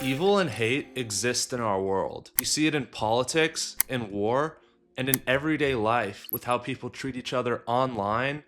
Evil and hate exist in our world. You see it in politics, in war, and in everyday life with how people treat each other online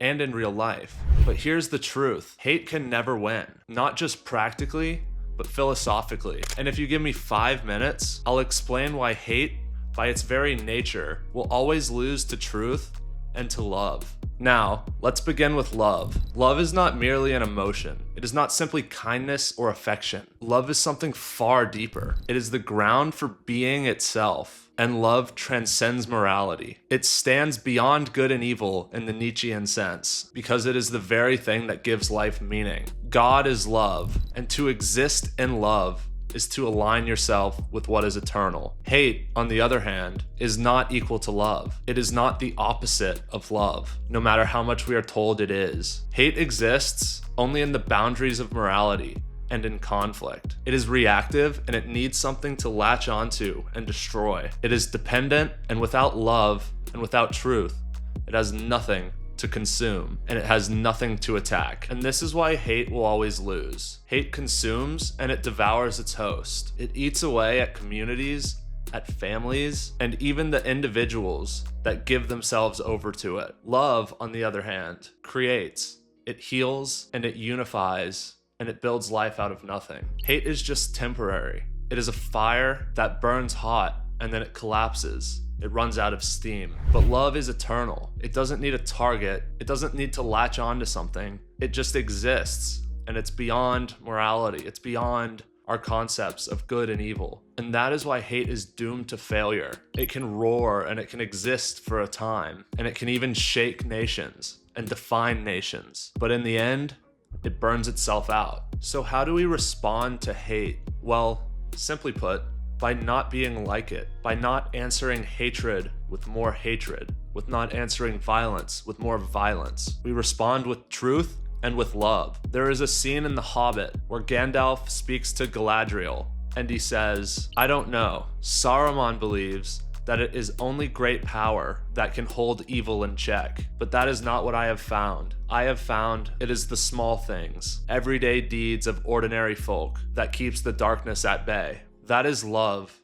and in real life. But here's the truth. Hate can never win. Not just practically, but philosophically. And if you give me 5 minutes, I'll explain why hate, by its very nature, will always lose to truth and to love. Now, let's begin with love. Love is not merely an emotion. It is not simply kindness or affection. Love is something far deeper. It is the ground for being itself, and love transcends morality. It stands beyond good and evil in the Nietzschean sense, because it is the very thing that gives life meaning. God is love, and to exist in love is to align yourself with what is eternal. Hate, on the other hand, is not equal to love. It is not the opposite of love, no matter how much we are told it is. Hate exists only in the boundaries of morality and in conflict. It is reactive and it needs something to latch onto and destroy. It is dependent, and without love and without truth, it has nothing to consume, and it has nothing to attack. And this is why hate will always lose. Hate consumes and it devours its host. It eats away at communities, at families, and even the individuals that give themselves over to it. Love, on the other hand, creates, it heals, and it unifies, and it builds life out of nothing. Hate is just temporary. It is a fire that burns hot and then it collapses. It runs out of steam. But love is eternal. It doesn't need a target. It doesn't need to latch onto something. It just exists, and it's beyond morality. It's beyond our concepts of good and evil. And that is why hate is doomed to failure. It can roar and it can exist for a time, and it can even shake nations and define nations. But in the end, it burns itself out. So how do we respond to hate? Well, simply put, by not being like it, by not answering hatred with more hatred, with not answering violence with more violence. We respond with truth and with love. There is a scene in The Hobbit where Gandalf speaks to Galadriel, and he says, "I don't know. Saruman believes that it is only great power that can hold evil in check. But that is not what I have found. I have found it is the small things, everyday deeds of ordinary folk that keeps the darkness at bay." That is love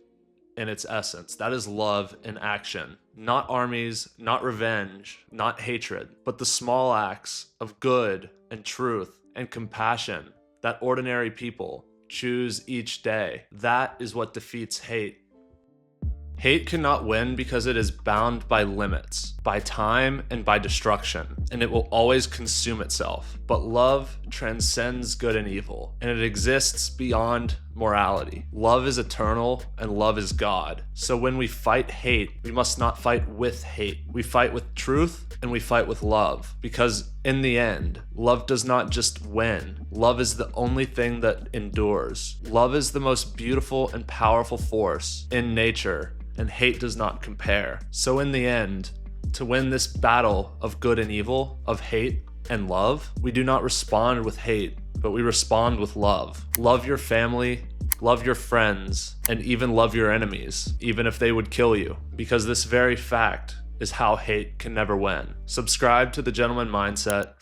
in its essence. That is love in action. Not armies, not revenge, not hatred, but the small acts of good and truth and compassion that ordinary people choose each day. That is what defeats hate. Hate cannot win because it is bound by limits, by time, and by destruction, and it will always consume itself. But love transcends good and evil, and it exists beyond morality. Love is eternal, and love is God. So when we fight hate, we must not fight with hate. We fight with truth, and we fight with love, because in the end, love does not just win. Love is the only thing that endures. Love is the most beautiful and powerful force in nature, and hate does not compare. So in the end, to win this battle of good and evil, of hate and love, we do not respond with hate, but we respond with love. Love your family, love your friends, and even love your enemies, even if they would kill you, because this very fact is how hate can never win. Subscribe to The Gentleman Mindset